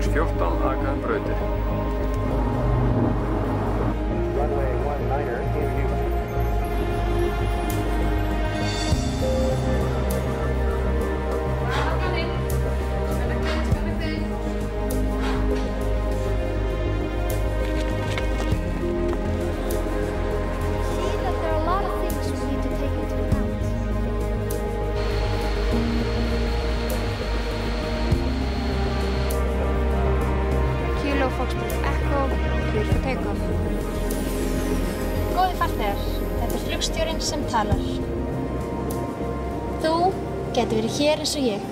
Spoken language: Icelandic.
614 aka um brautir. Runway 19er in Houston. Kilo Foxtrot Echo, clear for takeoff. Góði farþegar, þetta flugstjórinn sem talar. Þú getur verið hér eins og ég.